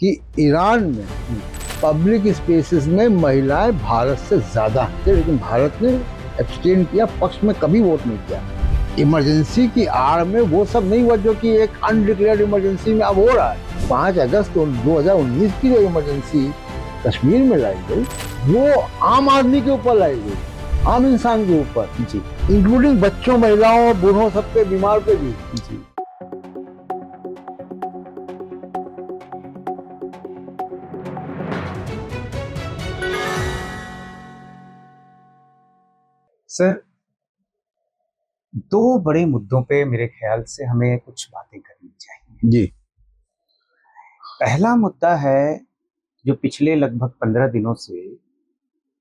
कि ईरान में public spaces में महिलाएं भारत से ज्यादा हैं, लेकिन भारत ने एब्सटेन किया, पक्ष में कभी वोट नहीं किया। इमरजेंसी की आड़ में वो सब नहीं हुआ जो कि एक अनडिक्लेयर्ड इमरजेंसी में अब हो रहा है। 5 अगस्त 2019 की जो इमरजेंसी कश्मीर में लाई गई वो आम आदमी के ऊपर लाई गई, आम इंसान के ऊपर जी, इंक्लूडिंग बच्चों, महिलाओं, बूढ़ों, सब पे, बीमार पे भी जी। सर, 2 बड़े मुद्दों पे मेरे ख्याल से हमें कुछ बातें करनी चाहिए जी। पहला मुद्दा है जो पिछले लगभग 15 दिनों से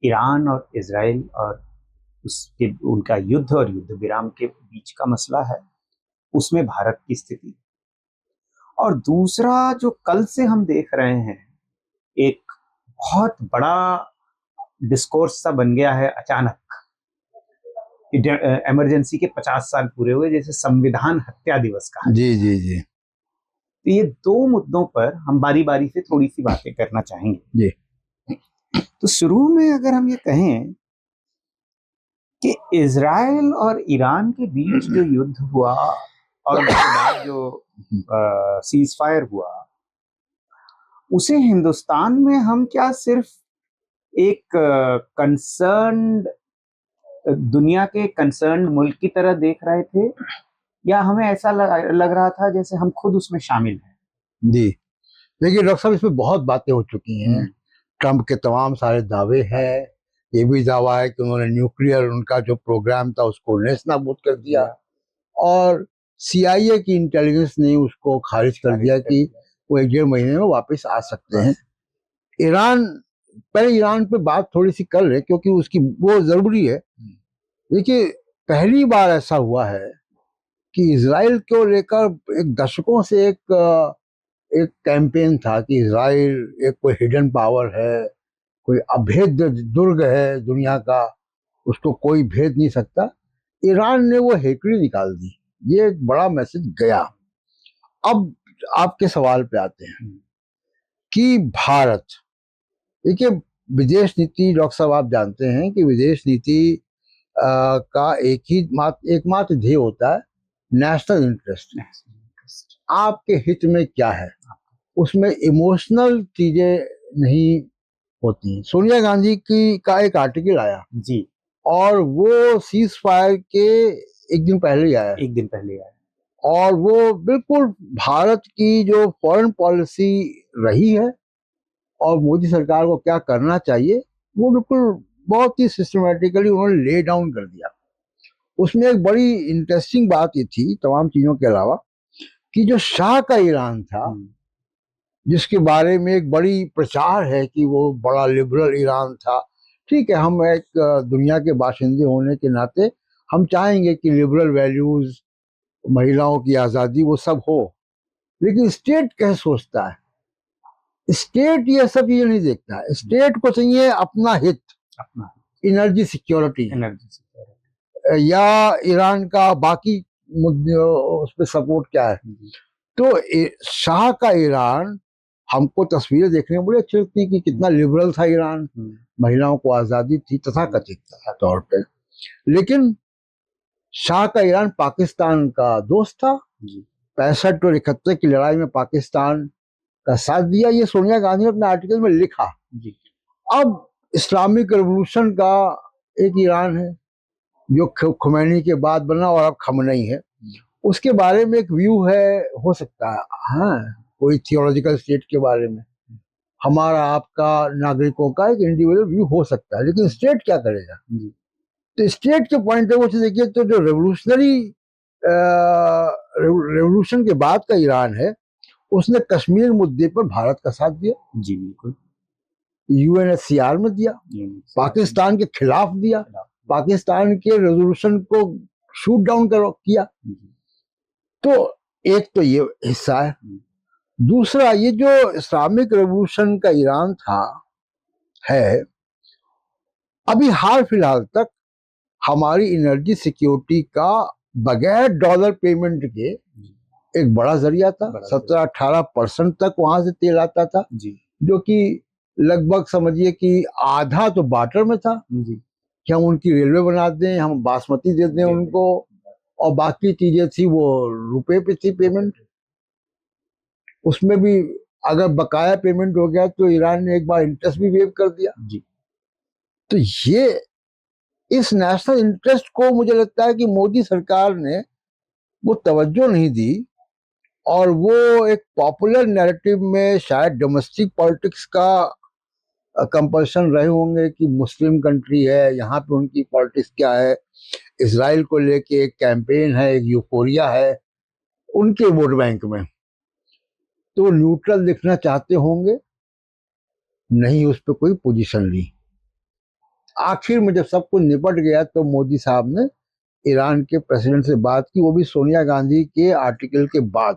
ईरान और इजराइल और उनका युद्ध और युद्ध विराम के बीच का मसला है, उसमें भारत की स्थिति। और दूसरा जो कल से हम देख रहे हैं, एक बहुत बड़ा डिस्कोर्स सा बन गया है अचानक, इमरजेंसी के 50 साल पूरे हुए, जैसे संविधान हत्या दिवस का। जी जी जी। तो ये 2 मुद्दों पर हम बारी बारी से थोड़ी सी बातें करना चाहेंगे जी। तो शुरू में अगर हम ये कहें कि इजराइल और ईरान के बीच जो युद्ध हुआ और उसके बाद जो सीज फायर हुआ, उसे हिंदुस्तान में हम क्या सिर्फ एक कंसर्न्ड दुनिया के कंसर्न्ड मुल्क की तरह देख रहे थे, या हमें ऐसा लग रहा था जैसे हम खुद उसमें शामिल हैं? जी, देखिए डॉक्टर साहब, इसमें बहुत बातें हो चुकी हैं। ट्रम्प के तमाम सारे दावे हैं, ये भी दावा है कि उन्होंने न्यूक्लियर, उनका जो प्रोग्राम था उसको नेस्तनाबूद कर दिया, और CIA की इंटेलिजेंस ने उसको खारिज कर दिया कि वो 1-1.5 महीने में वापस आ सकते हैं। ईरान, पहले ईरान पे बात थोड़ी सी कर ले क्योंकि उसकी वो जरूरी है। देखिए, पहली बार ऐसा हुआ है कि इजराइल को लेकर एक दशकों से एक कैंपेन था कि इजराइल एक कोई हिडन पावर है, कोई अभेद्य दुर्ग है दुनिया का, उसको कोई भेद नहीं सकता। ईरान ने वो हेकड़ी निकाल दी, ये एक बड़ा मैसेज गया। अब आपके सवाल पे आते हैं कि भारत, देखिए विदेश नीति, डॉक्टर साहब आप जानते हैं कि विदेश नीति का एकमात्र ध्येय होता है नेशनल इंटरेस्ट। आपके हित में क्या है, उसमें इमोशनल चीजें नहीं होती हैं। सोनिया गांधी का एक आर्टिकल आया जी, और वो सीज फायर के एक दिन पहले आया, और वो बिल्कुल भारत की जो फॉरेन पॉलिसी रही है और मोदी सरकार को क्या करना चाहिए, वो बिल्कुल बहुत ही सिस्टमेटिकली उन्होंने ले डाउन कर दिया। उसमें एक बड़ी इंटरेस्टिंग बात ये थी, तमाम चीजों के अलावा, कि जो शाह का ईरान था, जिसके बारे में एक बड़ी प्रचार है कि वो बड़ा लिबरल ईरान था। ठीक है, हम एक दुनिया के बाशिंदे होने के नाते हम चाहेंगे कि लिबरल वैल्यूज, महिलाओं की आज़ादी, वो सब हो, लेकिन स्टेट कैसे सोचता है? स्टेट ये सब चीजें नहीं देखता है। स्टेट को चाहिए अपना हित, एनर्जी सिक्योरिटी, या ईरान का बाकी मुद्दे, उस पर सपोर्ट क्या है। तो शाह का ईरान, हमको तस्वीरें देखने में बड़ी अच्छी लगती है कि कितना लिबरल था ईरान, महिलाओं को आज़ादी थी तथाकथित तौर पे, लेकिन शाह का ईरान पाकिस्तान का दोस्त था। 65 और 71 की लड़ाई में पाकिस्तान का साथ दिया, ये सोनिया गांधी ने अपने आर्टिकल में लिखा। अब इस्लामिक रेवोल्यूशन का एक ईरान है जो खुमैनी के बाद बना, और अब खमनई है, उसके बारे में एक व्यू है, हो सकता है हाँ कोई थियोलॉजिकल स्टेट के बारे में हमारा आपका नागरिकों का एक इंडिविजुअल व्यू हो सकता है, लेकिन स्टेट क्या करेगा? तो स्टेट के पॉइंट ऑफ व्यू से देखिए तो जो रेवोल्यूशन के बाद का ईरान है, उसने कश्मीर मुद्दे पर भारत का साथ दिया। जी बिल्कुल। UNHCR में दिया, पाकिस्तान के खिलाफ दिया, पाकिस्तान के रेजोल्यूशन को शूट डाउन किया। तो एक तो ये हिस्सा है। दूसरा, ये जो इस्लामिक रेवोल्यूशन का ईरान था है, अभी हाल फिलहाल तक हमारी एनर्जी सिक्योरिटी का बगैर डॉलर पेमेंट के एक बड़ा जरिया था। 17-18% तक वहां से तेल आता था जी, जो कि लगभग समझिए कि आधा तो बार्टर में था जी, कि हम उनकी रेलवे बना दें, हम बासमती दे दें उनको, और बाकी चीजें थी वो रुपए पे थी पेमेंट। उसमें भी अगर बकाया पेमेंट हो गया तो ईरान ने एक बार इंटरेस्ट भी वेव कर दिया जी। तो ये इस नेशनल इंटरेस्ट को मुझे लगता है कि मोदी सरकार ने वो तवज्जो नहीं दी, और वो एक पॉपुलर नैरेटिव में शायद डोमेस्टिक पॉलिटिक्स का कंपल्शन रहे होंगे कि मुस्लिम कंट्री है, यहाँ पे उनकी पॉलिटिक्स क्या है, इसराइल को लेके एक कैंपेन है, एक यूफोरिया है उनके वोट बैंक में, तो न्यूट्रल दिखना चाहते होंगे, नहीं उस पर कोई पोजीशन ली। आखिर में जब सब कुछ निपट गया तो मोदी साहब ने ईरान के प्रेसिडेंट से बात की, वो भी सोनिया गांधी के आर्टिकल के बाद।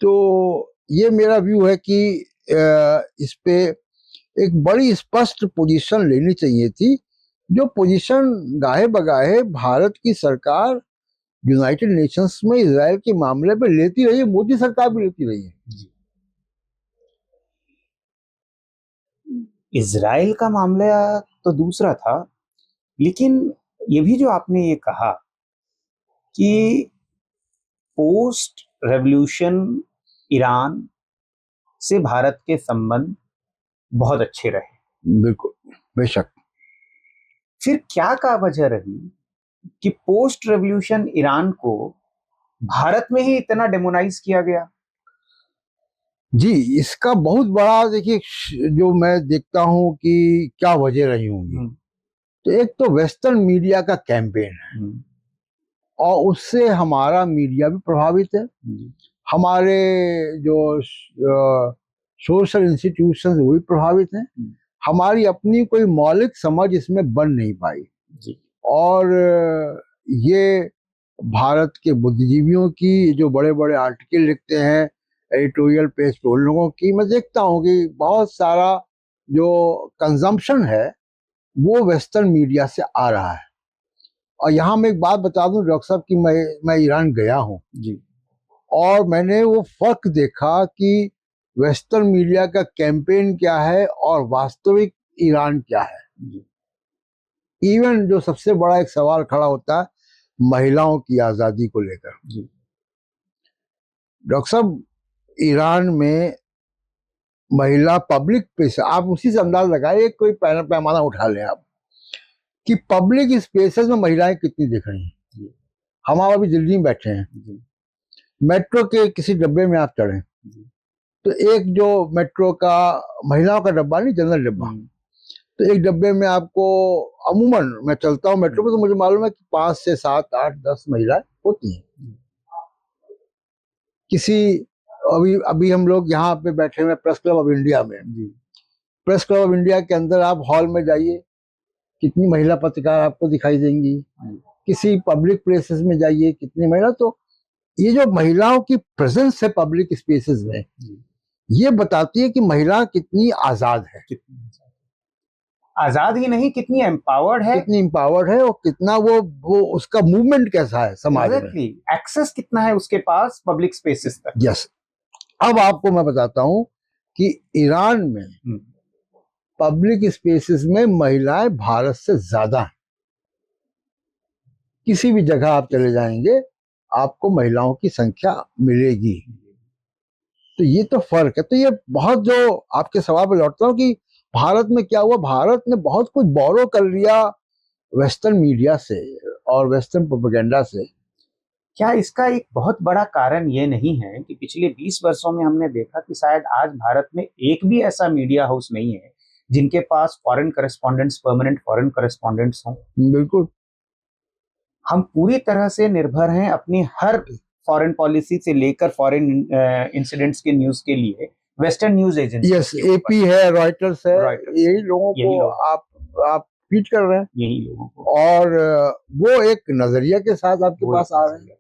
तो ये मेरा व्यू है कि इस पे एक बड़ी स्पष्ट पोजीशन लेनी चाहिए थी, जो पोजीशन गाहे बगाहे भारत की सरकार यूनाइटेड नेशंस में इजराइल के मामले पे लेती रही है, मोदी सरकार भी लेती रही है। इजराइल का मामला तो दूसरा था, लेकिन ये भी जो आपने ये कहा कि पोस्ट रेवोल्यूशन ईरान से भारत के संबंध बहुत अच्छे रहे। बिल्कुल, बेशक। फिर क्या का वजह रही कि पोस्ट रेवोल्यूशन ईरान को भारत में ही इतना डेमोनाइज किया गया? जी, इसका बहुत बड़ा देखिए जो मैं देखता हूं कि क्या वजह रही होंगी। तो एक तो वेस्टर्न मीडिया का कैंपेन है, और उससे हमारा मीडिया भी प्रभावित है, हमारे जो सोशल इंस्टीट्यूशन वो भी प्रभावित हैं, हमारी अपनी कोई मौलिक समझ इसमें बन नहीं पाई जी। और ये भारत के बुद्धिजीवियों की जो बड़े बड़े आर्टिकल लिखते हैं एडिटोरियल पेज पे, उन लोगों की मैं देखता हूँ कि बहुत सारा जो कंजम्पशन है वो वेस्टर्न मीडिया से आ रहा है। और यहाँ मैं एक बात बता दूं डॉक्टर साहब कि मैं ईरान गया हूँ जी, और मैंने वो फर्क देखा कि वेस्टर्न मीडिया का कैंपेन क्या है और वास्तविक ईरान क्या है। इवन जो सबसे बड़ा एक सवाल खड़ा होता है महिलाओं की आजादी को लेकर, डॉक्टर साहब ईरान में महिला पब्लिक प्लेस, आप उसी से अंदाज लगाइए, कोई पैमाना उठा लें आप कि पब्लिक स्पेसेस में महिलाएं कितनी दिख रही हैं। हम आप अभी दिल्ली में बैठे हैं, मेट्रो के किसी डब्बे में आप चढ़े तो एक जो मेट्रो का महिलाओं का डब्बा नहीं, जनरल डब्बा, तो एक डब्बे में आपको अमूमन, मैं चलता हूँ मेट्रो में तो मुझे मालूम है कि 5 से 7, 8, 10 महिलाएं होती हैं। किसी अभी हम लोग यहाँ पे बैठे हुए प्रेस क्लब ऑफ इंडिया में, प्रेस क्लब ऑफ इंडिया के अंदर आप हॉल में जाइए, कितनी महिला पत्रकार आपको दिखाई देंगी। किसी पब्लिक प्लेसेस में जाइए, कितनी महिला। तो ये जो महिलाओं की प्रेजेंस है पब्लिक स्पेसेस में, ये बताती है कि महिला कितनी आजाद है, आजाद ही नहीं कितनी एम्पावर्ड है, और कितना वो उसका मूवमेंट कैसा है समाज में, एक्सेस कितना है उसके पास पब्लिक स्पेसेस तक। यस। अब आपको मैं बताता हूं कि ईरान में पब्लिक स्पेसेस में महिलाएं भारत से ज्यादा हैं। किसी भी जगह आप चले जाएंगे आपको महिलाओं की संख्या मिलेगी। तो ये तो फर्क है। तो ये बहुत, जो आपके सवाल पे लौटता हूँ कि भारत में क्या हुआ, भारत ने बहुत कुछ बोरो कर लिया वेस्टर्न मीडिया से और वेस्टर्न प्रोपेगेंडा से। क्या इसका एक बहुत बड़ा कारण ये नहीं है कि पिछले 20 वर्षों में हमने देखा कि शायद आज भारत में एक भी ऐसा मीडिया हाउस नहीं है जिनके पास फॉरेन करेस्पॉन्डेंट्स, परमानेंट फॉरेन करेस्पॉन्डेंट्स हों? बिल्कुल, हम पूरी तरह से निर्भर हैं अपनी हर फॉरेन पॉलिसी से लेकर फॉरेन इंसिडेंट्स के न्यूज के लिए western news agency. Yes, AP है, रॉयटर्स है, यही लोगों को आप फीड कर रहे हैं, यही लोगों को, और वो एक नजरिया के साथ आपके पास आ रहे हैं,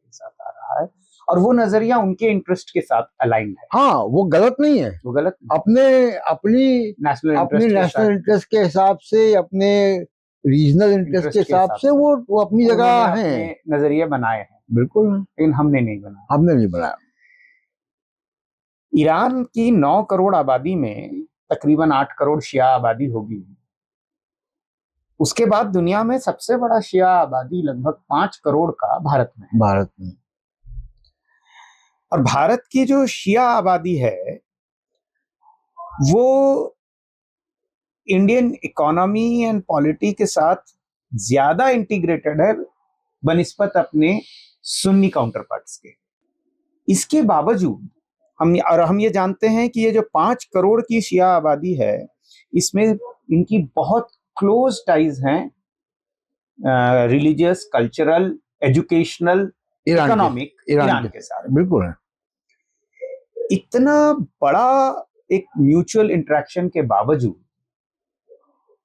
और वो नजरिया उनके इंटरेस्ट के साथ अलाइंड है। हाँ, वो गलत नहीं है, वो गलत अपनी नेशनल इंटरेस्ट के हिसाब से, अपने रीजनल इंटरेस्ट के हिसाब से वो अपनी जगह हैं, नजरिए बनाए हैं। बिल्कुल लेकिन हमने नहीं बनाया। हमने नहीं बनाया। ईरान की 9 करोड़ आबादी में तकरीबन 8 करोड़ शिया आबादी होगी। उसके बाद दुनिया में सबसे बड़ा शिया आबादी लगभग 5 करोड़ का भारत में है। भारत में। और भारत की जो शिया आबादी है वो इंडियन इकोनॉमी एंड पॉलिटी के साथ ज्यादा इंटीग्रेटेड है बनिस्बत अपने सुन्नी काउंटर पार्ट्स के। इसके बावजूद हम ये जानते हैं कि ये जो 5 करोड़ की शिया आबादी है इसमें इनकी बहुत क्लोज टाइज हैं religious, cultural, educational, economic Iran के साथ। बिल्कुल है। इतना बड़ा एक म्यूचुअल इंटरेक्शन के बावजूद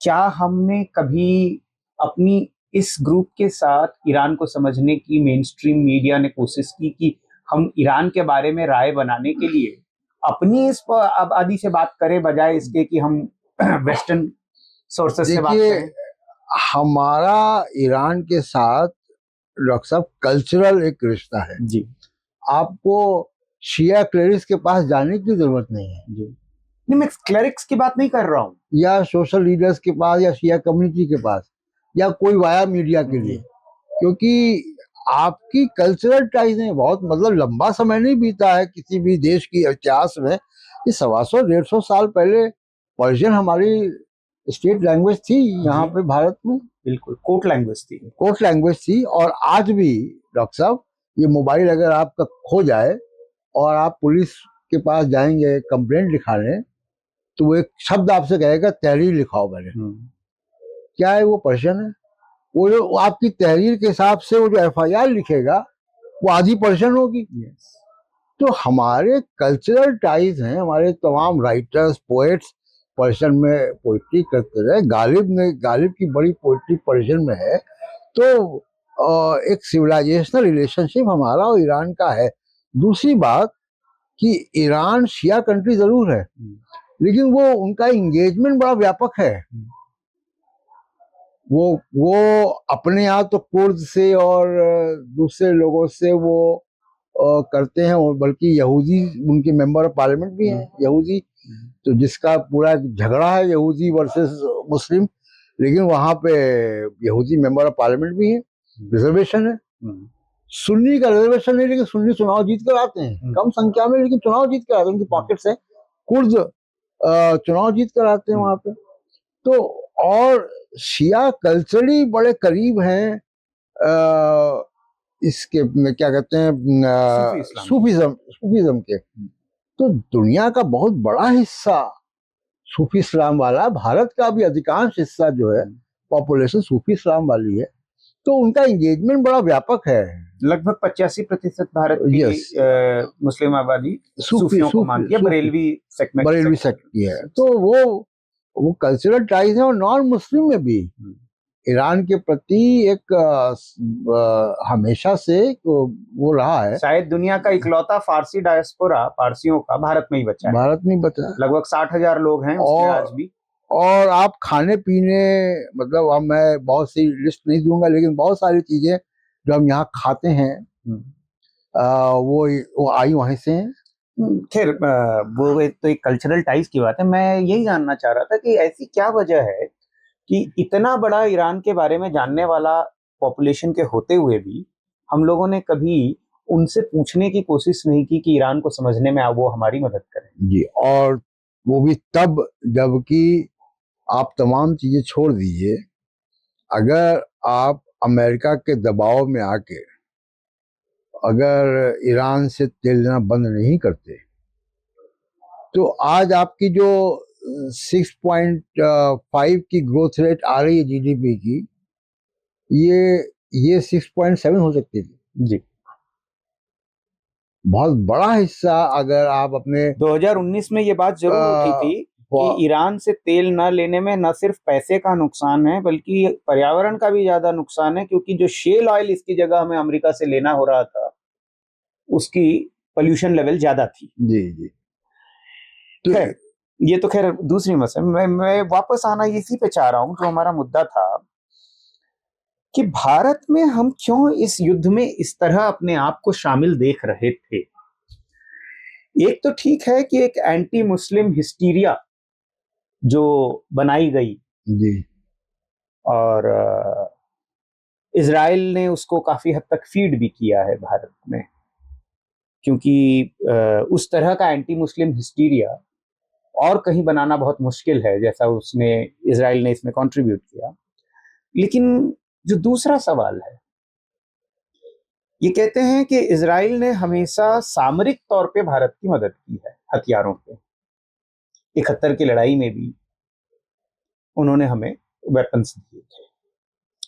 क्या हमने कभी अपनी इस ग्रुप के साथ ईरान को समझने की मेन स्ट्रीम मीडिया ने कोशिश की कि हम ईरान के बारे में राय बनाने के लिए अपनी इस आबादी से बात करें बजाय इसके कि हम वेस्टर्न सोर्सेस से बात करें? हमारा ईरान के साथ डॉक्टर साहब कल्चरल एक रिश्ता है जी। आपको शिया क्लेरिक्स के पास जाने की जरूरत नहीं है जी। नहीं, मैं क्लेरिक्स की बात नहीं कर रहा हूँ, या सोशल लीडर्स के पास या शिया कम्युनिटी के पास या कोई वाया मीडिया के लिए, क्योंकि आपकी कल्चरल टाइज ने बहुत मतलब लंबा समय नहीं बीता है किसी भी देश की इतिहास में। ये 125-150 साल पहले पर्शियन हमारी स्टेट लैंग्वेज थी यहाँ पे भारत में। बिल्कुल कोर्ट लैंग्वेज थी। कोर्ट लैंग्वेज थी। और आज भी डॉक्टर साहब ये मोबाइल अगर आपका खो जाए और आप पुलिस के पास जाएंगे कंप्लेंट लिखाने तो वो एक शब्द आपसे कहेगा तहरीर लिखाओ मैंने। क्या है वो पर्शियन है। वो जो आपकी तहरीर के हिसाब से वो जो एफआईआर लिखेगा वो आधी पर्शियन होगी। तो हमारे कल्चरल टाइज हैं। हमारे तमाम राइटर्स पोएट्स पर्शियन में पोइट्री करते रहे। गालिब की बड़ी पोइट्री पर्शियन में है। तो एक सिविलाइजेशनल रिलेशनशिप हमारा और ईरान का है। दूसरी बात कि ईरान शिया कंट्री जरूर है लेकिन वो उनका एंगेजमेंट बड़ा व्यापक है। वो अपने यहाँ तो कुर्द से और दूसरे लोगों से वो करते हैं और बल्कि यहूदी उनके मेंबर ऑफ पार्लियामेंट भी हैं यहूदी। तो जिसका पूरा झगड़ा है यहूदी वर्सेस मुस्लिम, लेकिन वहां पे यहूदी मेंबर ऑफ पार्लियामेंट भी हैं। रिजर्वेशन है। सुन्नी का रिजर्वेशन नहीं लेकिन सुन्नी चुनाव जीत कर आते हैं कम संख्या में लेकिन चुनाव जीत कर आते हैं। उनकी पॉकेट से कुर्द चुनाव जीत कर आते हैं वहां पे। तो और शिया कल्चरली बड़े करीब हैं इसके क्या कहते हैं सूफीज्म के। तो दुनिया का बहुत बड़ा हिस्सा सूफी इस्लाम वाला, भारत का भी अधिकांश हिस्सा जो है पॉपुलेशन सूफी इस्लाम वाली है। तो उनका एंगेजमेंट बड़ा व्यापक है। लगभग 85% भारत की मुस्लिम आबादी सूफियों को मानती है। बरेलवी सेक्ट की है। तो वो कल्चरल टाइज है। और नॉन मुस्लिम में भी ईरान के प्रति एक हमेशा से वो रहा है। शायद दुनिया का इकलौता फारसी डायस्पोरा पारसियों का भारत में ही बचा है। भारत में बचा लगभग 60,000 लोग हैं उसमें आज भी। और आप खाने पीने मतलब अब मैं बहुत सी लिस्ट नहीं दूंगा लेकिन बहुत सारी चीजें जो हम यहाँ खाते हैं वो आई वहीं से हैं। खैर वो तो एक कल्चरल टाइज की बात है। मैं यही जानना चाह रहा था कि ऐसी क्या वजह है कि इतना बड़ा ईरान के बारे में जानने वाला पॉपुलेशन के होते हुए भी हम लोगों ने कभी उनसे पूछने की कोशिश नहीं की कि ईरान को समझने में वो हमारी मदद करें। जी। और वो भी तब जबकि आप तमाम चीजें छोड़ दीजिए, अगर आप अमेरिका के दबाव में आके अगर ईरान से तेल लेना बंद नहीं करते तो आज आपकी जो 6.5 की ग्रोथ रेट आ रही है जीडीपी की, ये 6.7 हो सकती थी। जी। बहुत बड़ा हिस्सा अगर आप अपने 2019 में ये बात जरूर उठी थी कि ईरान से तेल न लेने में न सिर्फ पैसे का नुकसान है बल्कि पर्यावरण का भी ज्यादा नुकसान है, क्योंकि जो शेल ऑयल इसकी जगह हमें अमेरिका से लेना हो रहा था उसकी पोल्यूशन लेवल ज्यादा थी। जी जी। तो ये तो खैर दूसरी मसला। मैं वापस आना इसी पे चाह रहा हूँ जो हमारा मुद्दा था कि भारत में हम क्यों इस युद्ध में इस तरह अपने आप को शामिल देख रहे थे। एक तो ठीक है कि एक एंटी मुस्लिम हिस्टीरिया जो बनाई गई जी, और इजराइल ने उसको काफी हद तक फीड भी किया है भारत में, क्योंकि उस तरह का एंटी मुस्लिम हिस्टीरिया और कहीं बनाना बहुत मुश्किल है, जैसा उसने इजराइल ने इसमें कंट्रीब्यूट किया। लेकिन जो दूसरा सवाल है, ये कहते हैं कि इजराइल ने हमेशा सामरिक तौर पे भारत की मदद की है हथियारों पे। 71 की लड़ाई में भी उन्होंने हमें वेपन्स दिए थे।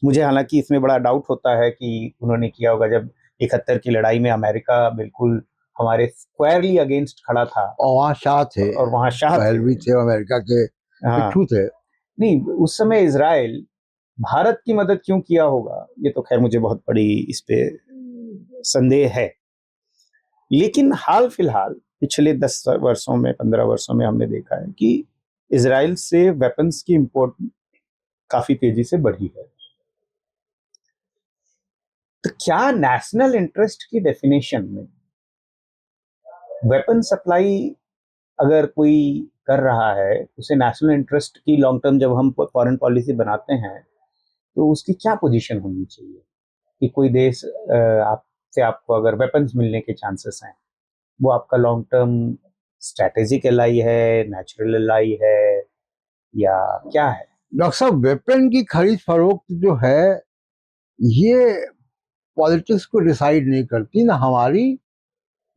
मुझे हालांकि इसमें बड़ा डाउट होता है कि उन्होंने किया होगा जब 71 की लड़ाई में अमेरिका बिल्कुल हमारे स्क्वायरली अगेंस्ट खड़ा था और वहाँ शाह थे, और वहां शाह पहलवी थे, अमेरिका के हाँ, पिट्ठू थे। नहीं, उस समय इजराइल भारत की मदद क्यों किया होगा, ये तो खैर मुझे बहुत बड़ी इस पे संदेह है। लेकिन हाल फिलहाल पिछले 10 वर्षों में, 15 वर्षों में हमने देखा है कि इजराइल से वेपन्स की इंपोर्ट काफी तेजी से बढ़ी है। तो क्या नेशनल इंटरेस्ट की डेफिनेशन में वेपन सप्लाई अगर कोई कर रहा है, उसे नेशनल इंटरेस्ट की लॉन्ग टर्म जब हम फॉरेन पॉलिसी बनाते हैं तो उसकी क्या पोजीशन होनी चाहिए कि कोई देश आपसे आपको अगर वेपन्स मिलने के चांसेस हैं, वो आपका लॉन्ग टर्म स्ट्रैटेजिक एलाई है, नेचुरल एलाई है, या क्या है? डॉक्टर साहब, वेपन की खरीद फरोख्त जो है ये पॉलिटिक्स को डिसाइड नहीं करती, ना हमारी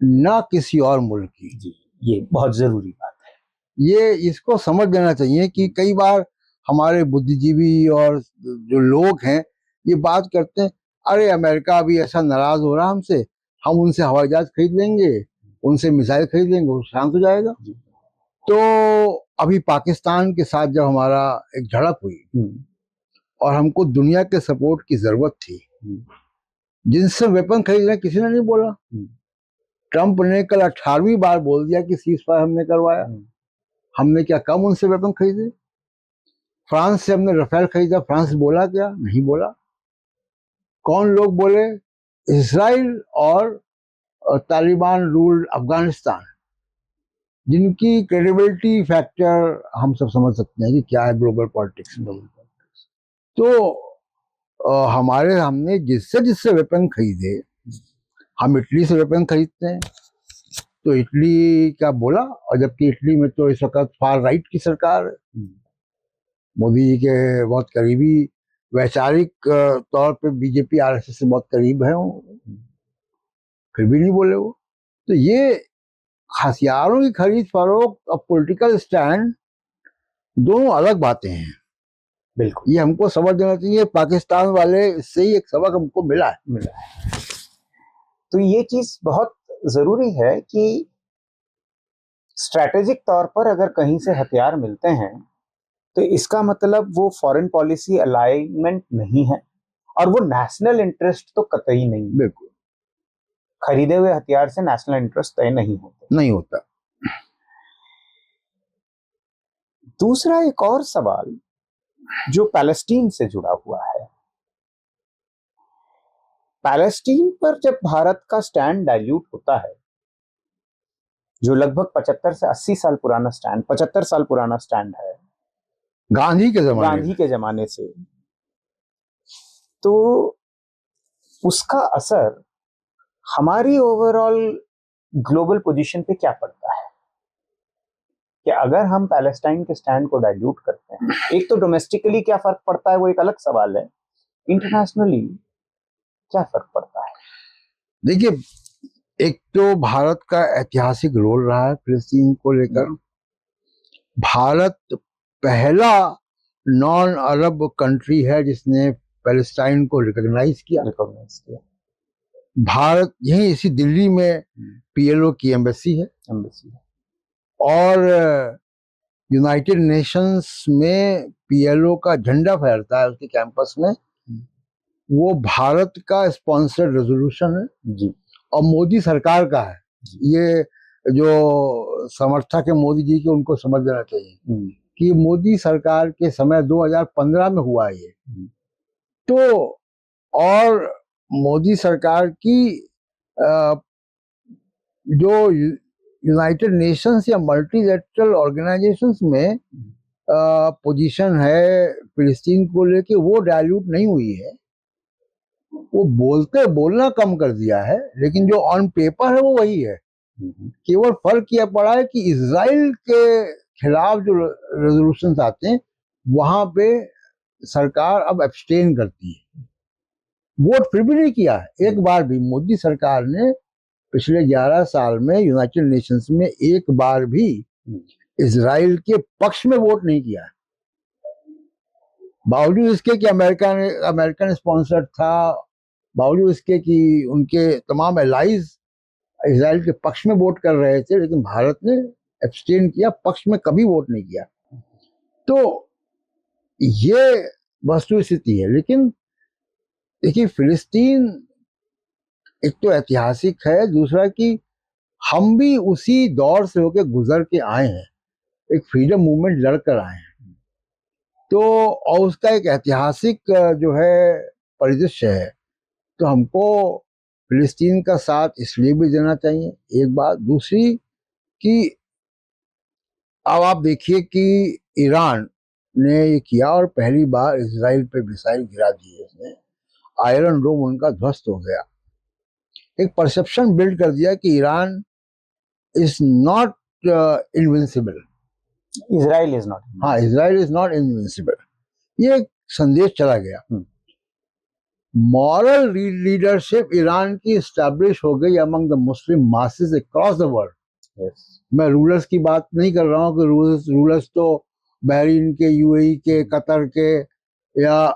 ना किसी और मुल्क की। जी, ये बहुत जरूरी बात है। ये इसको समझ लेना चाहिए कि कई बार हमारे बुद्धिजीवी और जो लोग हैं ये बात करते हैं, अरे अमेरिका अभी ऐसा नाराज हो रहा हमसे, हम उनसे हवाई जहाज खरीद लेंगे, उनसे मिसाइल खरीद लेंगे, वो शांत हो जाएगा। तो अभी पाकिस्तान के साथ जब हमारा एक झड़प हुई और हमको दुनिया के सपोर्ट की जरूरत थी, जिनसे वेपन खरीद रहे किसी ने नहीं बोला। ट्रंप ने कल 18वीं बार बोल दिया कि सीज फायर हमने करवाया। हमने क्या कम उनसे वेपन खरीदे? फ्रांस से हमने रफेल खरीदा, फ्रांस बोला क्या? नहीं बोला। कौन लोग बोले? इजराइल और तालिबान रूल्ड अफगानिस्तान, जिनकी क्रेडिबिलिटी फैक्टर हम सब समझ सकते हैं कि क्या है ग्लोबल पॉलिटिक्स में। तो हमने जिससे जिससे वेपन खरीदे, हम इटली से वेपन खरीदते हैं तो इटली क्या बोला, और जबकि इटली में तो इस वक्त फार राइट की सरकार है, मोदी जी के बहुत करीबी, वैचारिक तौर पे बीजेपी आरएसएस से बहुत करीब है वो, फिर भी नहीं बोले वो। तो ये हथियारों की खरीद फरोख्त और पॉलिटिकल स्टैंड दोनों अलग बातें हैं। बिल्कुल, ये हमको समझ देना चाहिए। पाकिस्तान वाले से ही एक सबक हमको मिला है। तो ये चीज बहुत जरूरी है कि स्ट्रैटेजिक तौर पर अगर कहीं से हथियार मिलते हैं तो इसका मतलब वो फॉरेन पॉलिसी अलाइनमेंट नहीं है और वो नेशनल इंटरेस्ट तो कतई नहीं। बिल्कुल, खरीदे हुए हथियार से नेशनल इंटरेस्ट तय नहीं होता। दूसरा एक और सवाल जो पैलेस्टीन से जुड़ा हुआ है, पैलेस्टीन पर जब भारत का स्टैंड डाइल्यूट होता है, जो लगभग 75 से 80 साल पुराना स्टैंड, 75 साल पुराना स्टैंड है गांधी के जमाने से, तो उसका असर हमारी ओवरऑल ग्लोबल पोजीशन पे क्या पड़ता है? कि अगर हम पैलेस्टाइन के स्टैंड को डाइल्यूट करते हैं, एक तो डोमेस्टिकली क्या फर्क पड़ता है वो एक अलग सवाल है, इंटरनेशनली क्या फर्क पड़ता है? देखिए, एक तो भारत का ऐतिहासिक रोल रहा है फिलिस्तीन को लेकर। भारत पहला नॉन अरब कंट्री है जिसने पैलेस्टाइन को रिकॉग्नाइज किया। भारत यही इसी दिल्ली में पीएलओ की एम्बेसी है और यूनाइटेड नेशंस में पीएलओ का झंडा फहरता है उसके कैंपस में। वो भारत का स्पॉन्सर्ड रेजोल्यूशन है जी, और मोदी सरकार का है। ये जो समर्थक है मोदी जी के, उनको समझ लेना चाहिए कि मोदी सरकार के समय 2015 में हुआ ये। तो और मोदी सरकार की जो यूनाइटेड नेशंस या मल्टीलेटरल ऑर्गेनाइजेशंस में पोजीशन है फिलिस्तीन को लेके, वो डायल्यूट नहीं हुई है। वो बोलना कम कर दिया है, लेकिन जो ऑन पेपर है वो वही है। केवल फर्क यह पड़ा है कि इजराइल के खिलाफ जो रेजोल्यूशन आते हैं वहां पे सरकार अब एब्सटेन करती है। वोट फिर भी नहीं किया है एक बार भी। मोदी सरकार ने पिछले 11 साल में यूनाइटेड नेशंस में एक बार भी इजराइल के पक्ष में वोट नहीं किया है, बावजूद इसके कि अमेरिकन स्पॉन्सर्ड था, बावजूद इसके कि उनके तमाम एलाइज इजराइल के पक्ष में वोट कर रहे थे, लेकिन भारत ने एब्सटेन किया, पक्ष में कभी वोट नहीं किया। तो ये वस्तु स्थिति है। लेकिन देखिए, फिलिस्तीन एक तो ऐतिहासिक है, दूसरा कि हम भी उसी दौर से होकर गुजर के आए हैं, एक फ्रीडम मूवमेंट लड़कर आए हैं। तो और उसका एक ऐतिहासिक जो है परिदृश्य है, तो हमको फिलिस्तीन का साथ इसलिए भी देना चाहिए, एक बात। दूसरी कि अब आप देखिए कि ईरान ने ये किया और पहली बार इजराइल पे मिसाइल गिरा दिए इसने, आयरन डोम उनका ध्वस्त हो गया। एक परसेप्शन बिल्ड कर दिया कि Iran is not invincible, Israel is not, हाँ, इजराइल इज नॉट इनविंसिबल, ये एक संदेश चला गया। मॉरल लीडरशिप ईरान की स्टैब्लिश हो गई among the Muslim masses across the world. मैं रूलर्स की बात नहीं कर रहा हूँ कि रूलर्स तो बहरीन के, यूएई के, कतर के या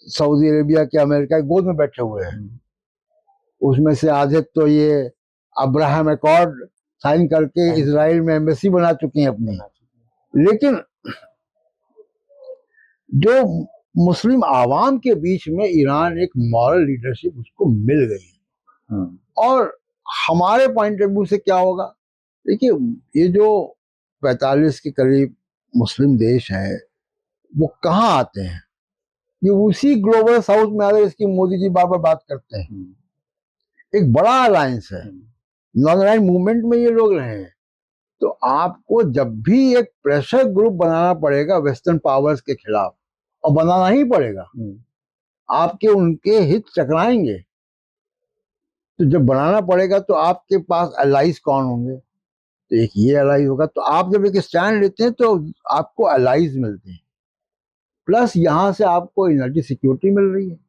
सऊदी अरेबिया के, अमेरिका के गोद में बैठे हुए हैं। उसमें से आधे तो ये अब्राहम अकॉर्ड साइन करके इजराइल में एम्बेसी बना चुकी हैं अपनी। लेकिन जो मुस्लिम आवाम के बीच में ईरान एक मॉरल लीडरशिप उसको मिल गई। और हमारे पॉइंट ऑफ व्यू से क्या होगा, देखिए, ये जो 45 के करीब मुस्लिम देश हैं वो कहाँ आते हैं, ये उसी ग्लोबल साउथ में आते हैं, इसकी मोदी जी बार बार बात करते हैं। एक बड़ा अलायंस है, नॉर्दर्न आयरलैंड मूवमेंट में ये लोग रहे हैं। तो आपको जब भी एक प्रेशर ग्रुप बनाना पड़ेगा वेस्टर्न पावर्स के खिलाफ, और बनाना ही पड़ेगा, आपके उनके हित टकराएंगे, तो जब बनाना पड़ेगा तो आपके पास अलाइज कौन होंगे, तो एक ये अलाइज होगा। तो आप जब एक स्टैंड लेते हैं तो आपको अलाइज मिलते हैं, प्लस यहां से आपको एनर्जी सिक्योरिटी मिल रही है।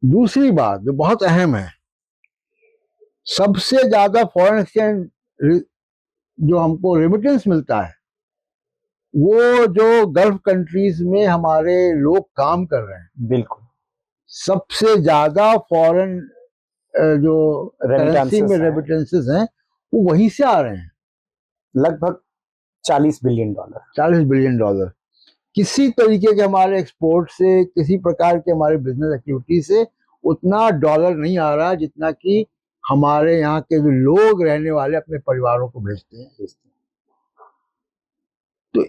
दूसरी बात जो बहुत अहम है, सबसे ज्यादा फॉरेन एक्सचेंज जो हमको रेमिटेंस मिलता है वो जो गल्फ कंट्रीज में हमारे लोग काम कर रहे हैं, बिल्कुल सबसे ज्यादा फॉरेन जो करेंसी में रेमिटेंसेस हैं वो वहीं से आ रहे हैं, लगभग $40 बिलियन। 40 billion dollar. किसी तरीके के हमारे एक्सपोर्ट से, किसी प्रकार के हमारे बिजनेस एक्टिविटी से उतना डॉलर नहीं आ रहा जितना कि हमारे यहाँ के जो लोग रहने वाले अपने परिवारों को भेजते हैं। तो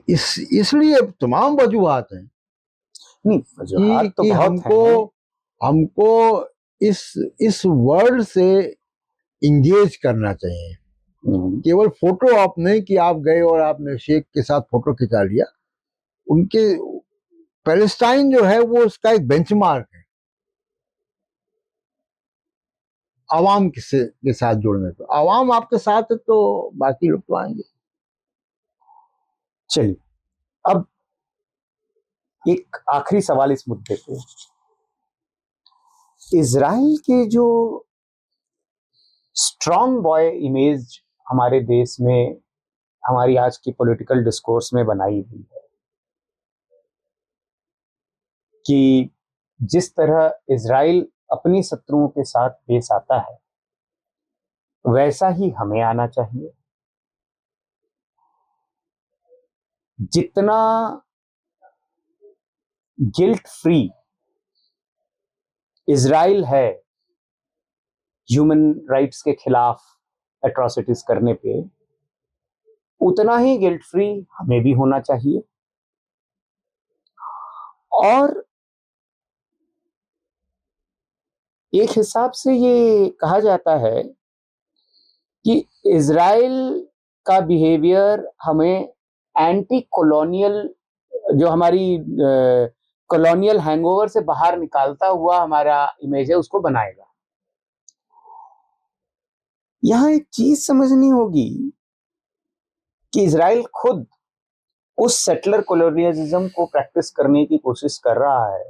इसलिए तमाम वजूहात हैं कि हमको इस वर्ल्ड से इंगेज करना चाहिए। केवल फोटो आप नहीं कि आप गए और आपने शेख के साथ फोटो खिंचा लिया। उनके पैलेस्टाइन जो है वो उसका एक बेंचमार्क है आवाम के साथ जुड़ने पे। आवाम आपके साथ है तो बाकी लोग तो आएंगे। चलिए, अब एक आखिरी सवाल इस मुद्दे पे, इजराइल के जो स्ट्रॉन्ग बॉय इमेज हमारे देश में, हमारी आज की पॉलिटिकल डिस्कोर्स में बनाई हुई है कि जिस तरह इजराइल अपनी शत्रुओं के साथ पेश आता है वैसा ही हमें आना चाहिए। जितना गिल्ट फ्री इजराइल है ह्यूमन राइट्स के खिलाफ एट्रोसिटीज करने पे, उतना ही गिल्ट फ्री हमें भी होना चाहिए। और एक हिसाब से ये कहा जाता है कि इजराइल का बिहेवियर हमें एंटी कॉलोनियल, जो हमारी कॉलोनियल हैंगओवर से बाहर निकालता हुआ हमारा इमेज है, उसको बनाएगा। यहां एक चीज समझनी होगी कि इजराइल खुद उस सेटलर कॉलोनियलिज्म को प्रैक्टिस करने की कोशिश कर रहा है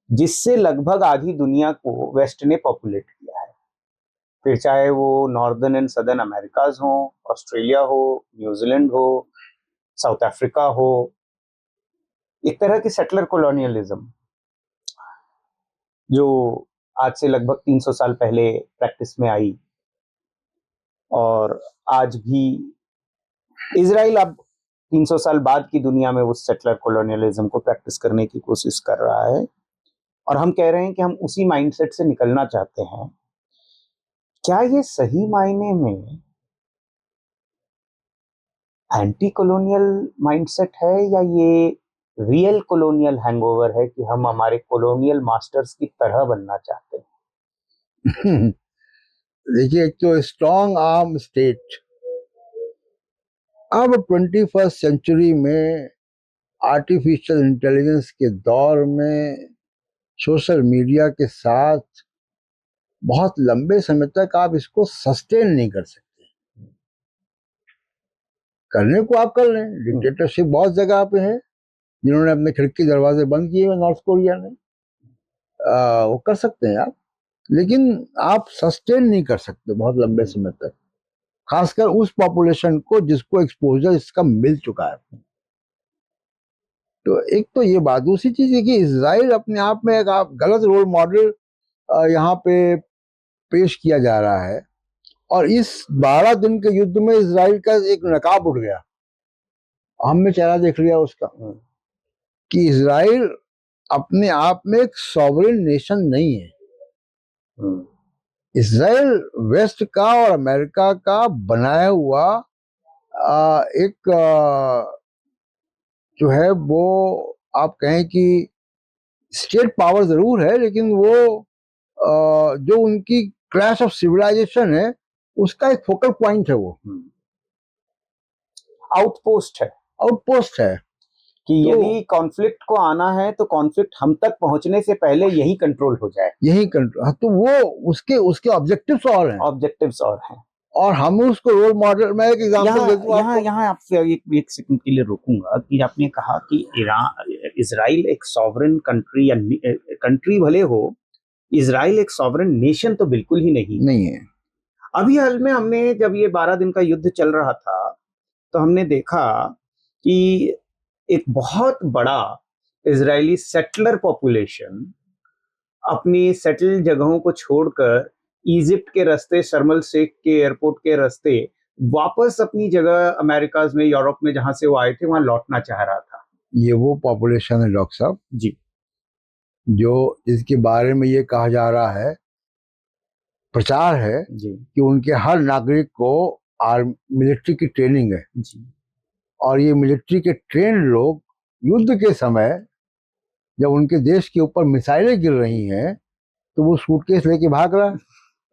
जिससे लगभग आधी दुनिया को वेस्ट ने पॉपुलेट किया है। फिर चाहे वो नॉर्दर्न एंड सदर्न अमेरिकाज हो, ऑस्ट्रेलिया हो, न्यूजीलैंड हो, साउथ अफ्रीका हो, एक तरह की सेटलर कॉलोनियलिज्म जो आज से लगभग 300 साल पहले प्रैक्टिस में आई, और आज भी इजराइल अब 300 साल बाद की दुनिया में उस सेटलर कॉलोनियलिज्म को प्रैक्टिस करने की कोशिश कर रहा है। और हम कह रहे हैं कि हम उसी माइंडसेट से निकलना चाहते हैं। क्या ये सही मायने में एंटी कॉलोनियल माइंडसेट है, या ये रियल कॉलोनियल हैंगओवर है कि हम हमारे कॉलोनियल मास्टर्स की तरह बनना चाहते हैं? देखिए, एक तो स्ट्रॉन्ग आर्म स्टेट अब 21st सेंचुरी में आर्टिफिशियल इंटेलिजेंस के दौर में सोशल मीडिया के साथ बहुत लंबे समय तक आप इसको सस्टेन नहीं कर सकते। करने को आप कर लें, डिक्टेटरशिप बहुत जगह पे है, जिन्होंने अपने खिड़की दरवाजे बंद किए हुए नॉर्थ कोरिया ने, वो कर सकते हैं आप, लेकिन आप सस्टेन नहीं कर सकते बहुत लंबे समय तक, खासकर उस पॉपुलेशन को जिसको एक्सपोजर इसका मिल चुका है। तो एक तो ये बात। दूसरी चीज है कि इजराइल अपने आप में एक आप गलत रोल मॉडल यहाँ पे पेश किया जा रहा है, और इस 12 दिन के युद्ध में इजराइल का एक नकाब उठ गया, हमने चेहरा देख लिया उसका, कि इजराइल अपने आप में एक सॉवरेन नेशन नहीं है। इजराइल वेस्ट का और अमेरिका का बनाया हुआ एक जो है वो आप कहें कि स्टेट पावर जरूर है, लेकिन वो जो उनकी क्लैश ऑफ सिविलाइजेशन है उसका एक फोकल पॉइंट है, वो आउटपोस्ट है कि यदि कॉन्फ्लिक्ट को आना है तो कॉन्फ्लिक्ट हम तक पहुंचने से पहले यही कंट्रोल हो जाए, यही कंट्रोल। तो वो उसके ऑब्जेक्टिव्स और हैं, और हम उसको रोल मॉडल। मैं एक एग्जांपल देता हूं यहाँ आपसे एक सेकंड के लिए रोकूंगा कि आपने कहा कि इजराइल एक सॉवरेन कंट्री, या कंट्री भले हो, इजराइल एक सॉवरेन नेशन तो बिल्कुल ही नहीं है। अभी हाल में हमने जब ये 12 दिन का युद्ध चल रहा था तो हमने देखा कि एक बहुत बड़ा इजरायली सेटलर पॉपुलेशन अपनी सेटल जगहों को छोड़कर इजिप्ट के रास्ते, शर्म एल शेख के एयरपोर्ट के रास्ते वापस अपनी जगह अमेरिकाज में, यूरोप में जहां से वो आए थे वहां लौटना चाह रहा था। ये वो पॉपुलेशन है डॉक्टर साहब जी, जो इसके बारे में ये कहा जा रहा है, प्रचार है जी, कि उनके हर नागरिक को मिलिट्री की ट्रेनिंग है जी, और ये मिलिट्री के ट्रेन लोग युद्ध के समय जब उनके देश के ऊपर मिसाइलें गिर रही हैं तो वो सूटकेस लेके भाग रहा है,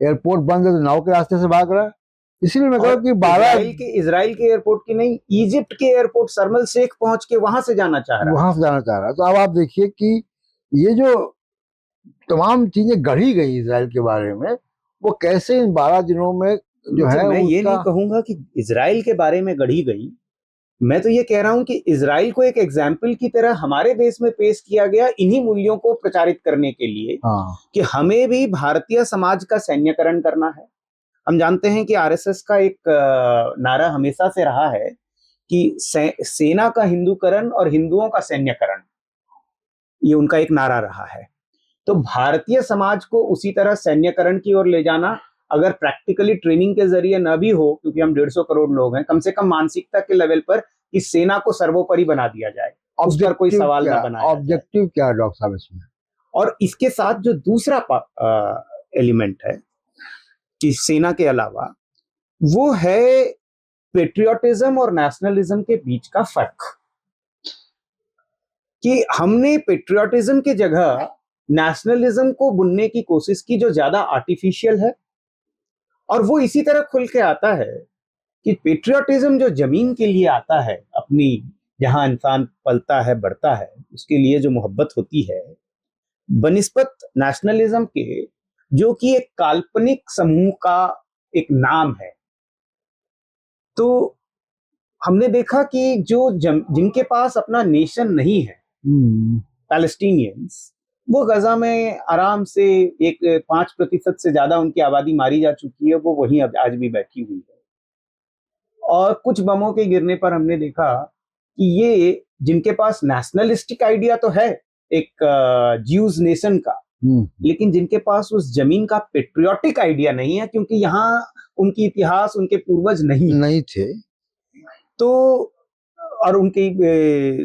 एयरपोर्ट बंद है तो नाव के रास्ते से भाग रहा है। इसीलिए मैं कहूँ कि 12 इजराइल के एयरपोर्ट की नहीं, इजिप्ट के एयरपोर्ट शर्म एल शेख पहुंच के वहां से जाना चाह रहा है। तो अब आप देखिए कि ये जो तमाम चीजें गढ़ी गई इजराइल के बारे में, वो कैसे इन 12 दिनों में जो है। मैं ये नहीं कहूंगा कि इजराइल के बारे में गढ़ी गई, मैं तो ये कह रहा हूं कि इजराइल को एक एग्जाम्पल की तरह हमारे देश में पेश किया गया इन्हीं मूल्यों को प्रचारित करने के लिए कि हमें भी भारतीय समाज का सैन्यकरण करना है। हम जानते हैं कि आरएसएस का एक नारा हमेशा से रहा है कि सेना का हिंदूकरण और हिंदुओं का सैन्यकरण, ये उनका एक नारा रहा है। तो भारतीय समाज को उसी तरह सैन्यकरण की ओर ले जाना, अगर प्रैक्टिकली ट्रेनिंग के जरिए न भी हो, क्योंकि हम 150 करोड़ लोग हैं, कम से कम मानसिकता के लेवल पर कि सेना को सर्वोपरि बना दिया जाए, उस पर कोई सवाल न बनाया। ऑब्जेक्टिव क्या है डॉक्टर साहब इसमें? और इसके साथ जो दूसरा एलिमेंट है कि सेना के अलावा, वो है पेट्रियोटिज्म और नेशनलिज्म के बीच का फर्क। कि हमने पेट्रियोटिज्म की जगह नेशनलिज्म को बुनने की कोशिश की जो ज्यादा आर्टिफिशियल है, और वो इसी तरह खुल के आता है कि पेट्रियोटिज्म जो जमीन के लिए आता है, अपनी जहां इंसान पलता है बढ़ता है उसके लिए जो मोहब्बत होती है, बनिस्बत नेशनलिज्म के, जो कि एक काल्पनिक समूह का एक नाम है। तो हमने देखा कि जिनके पास अपना नेशन नहीं है, पैलेस्टीनियंस, वो गजा में आराम से 5% से ज्यादा उनकी आबादी मारी जा चुकी है, वो वहीं आज भी बैठी हुई है। और कुछ बमों के गिरने पर हमने देखा कि ये जिनके पास नेशनलिस्टिक आइडिया तो है एक ज्यूज नेशन का, लेकिन जिनके पास उस जमीन का पेट्रियोटिक आइडिया नहीं है, क्योंकि यहाँ उनकी इतिहास, उनके पूर्वज नहीं थे, तो और उनकी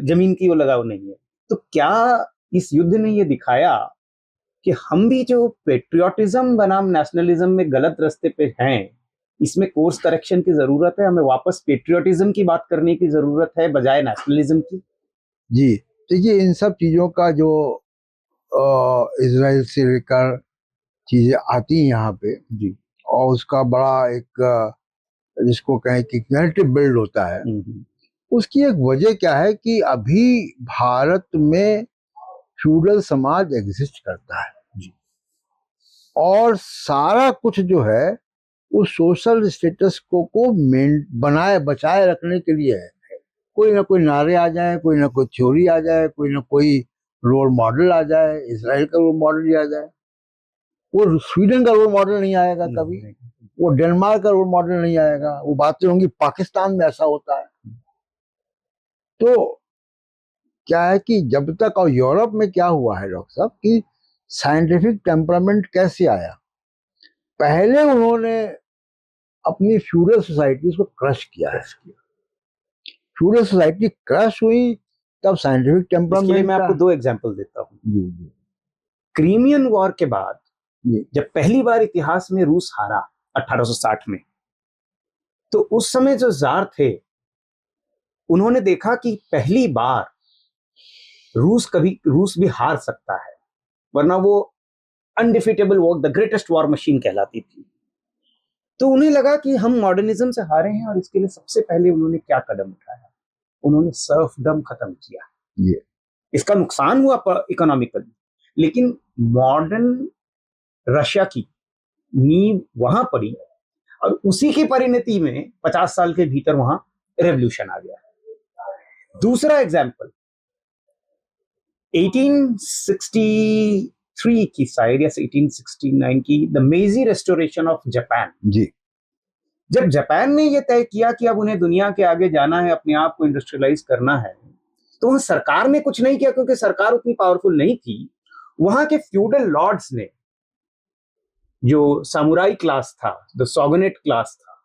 जमीन की वो लगाव नहीं है। तो क्या इस युद्ध ने ये दिखाया कि हम भी जो पेट्रियोटिज्म बनाम नेशनलिज्म में गलत रास्ते पे हैं, इसमें कोर्स करेक्शन की जरूरत है, हमें वापस पेट्रियोटिज्म की बात करने की जरूरत है बजाय नेशनलिज्म की। जी, तो ये इन सब चीजों का जो इजराइल से लेकर चीजें आती हैं यहाँ पे जी, और उसका बड़ा एक जिसको कहें कि नैरेटिव बिल्ड होता है, उसकी एक वजह क्या है कि अभी भारत में फ्यूडल समाज एग्जिस्ट करता है जी, और सारा कुछ जो है उस सोशल स्टेटस को बनाए बचाए रखने के लिए है। कोई ना कोई नारे आ जाए, कोई ना कोई थ्योरी आ जाए, कोई ना कोई रोल मॉडल आ जाए, इसराइल का रोल मॉडल ही आ जाए। वो स्वीडन का रोल मॉडल नहीं आएगा कभी, वो डेनमार्क का रोल मॉडल नहीं आएगा, वो बातें होंगी पाकिस्तान में ऐसा होता है। तो क्या है कि जब तक, और यूरोप में क्या हुआ है डॉक्टर साहब कि साइंटिफिक टेम्परामेंट कैसे आया, पहले उन्होंने अपनी फ्यूडल सोसाइटीज को क्रश किया है। फ्यूडल सोसाइटी क्रश हुई तब साइंटिफिक टेम्परामेंट। मैं आपको 2 एग्जांपल देता हूँ। जी। क्रीमियन वॉर के बाद जब पहली बार इतिहास में रूस हारा 1860 में, तो उस समय जो जार थे उन्होंने देखा कि पहली बार रूस भी हार सकता है, वरना वो undefeatable war, the greatest war machine कहलाती थी। तो उन्हें लगा कि हम मॉडर्निज्म से हारे हैं, और इसके लिए सबसे पहले उन्होंने क्या कदम उठाया, उन्होंने सर्फडम खत्म किया। इसका नुकसान हुआ इकोनॉमिकली, लेकिन मॉडर्न रशिया की नींव वहां पड़ी, और उसी की परिणति में 50 साल के भीतर वहां रेवोल्यूशन आ गया। दूसरा एग्जाम्पल 1863 की साइड या 1869 की द मेजी रेस्टोरेशन ऑफ जापान जी। जब जापान ने यह तय किया कि अब उन्हें दुनिया के आगे जाना है, अपने आप को इंडस्ट्रियलाइज करना है, तो वहां सरकार ने कुछ नहीं किया, क्योंकि सरकार उतनी पावरफुल नहीं थी। वहां के फ्यूडल लॉर्ड्स ने, जो सामुराई क्लास था, द सॉगनेट क्लास था,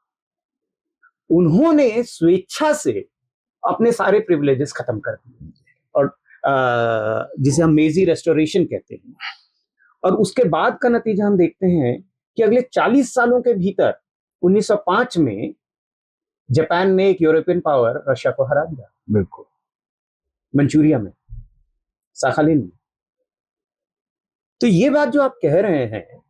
उन्होंने स्वेच्छा से अपने सारे प्रिविलेजेस खत्म कर दिए, और जिसे हम मेजी रेस्टोरेशन कहते हैं। और उसके बाद का नतीजा हम देखते हैं कि अगले 40 सालों के भीतर 1905 में जापान ने एक यूरोपियन पावर रशिया को हरा दिया। बिल्कुल, मंचूरिया में, साखालिन में। तो ये बात जो आप कह रहे हैं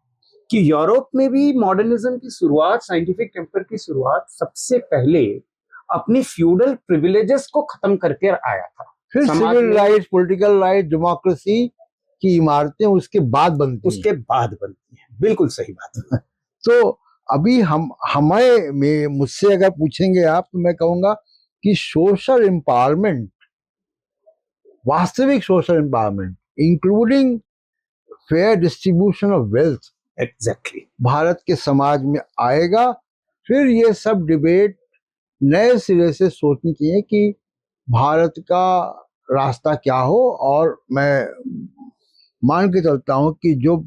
कि यूरोप में भी मॉडर्निज्म की शुरुआत, साइंटिफिक टेम्पर की शुरुआत सबसे पहले अपनी फ्यूडल प्रिविलेजेस को खत्म करके आया था। फिर civil rights, political right, democracy की इमारतें उसके बाद बनती हैं। बिल्कुल सही बात। तो अभी मुझसे अगर पूछेंगे आप, तो मैं कहूंगा कि सोशल एम्पावरमेंट, वास्तविक social empowerment, including fair distribution of wealth, exactly, Bharat के समाज में आएगा। फिर ये सब डिबेट नए सिरे से सोचनी चाहिए कि भारत का रास्ता क्या हो। और मैं मान के चलता हूं कि जो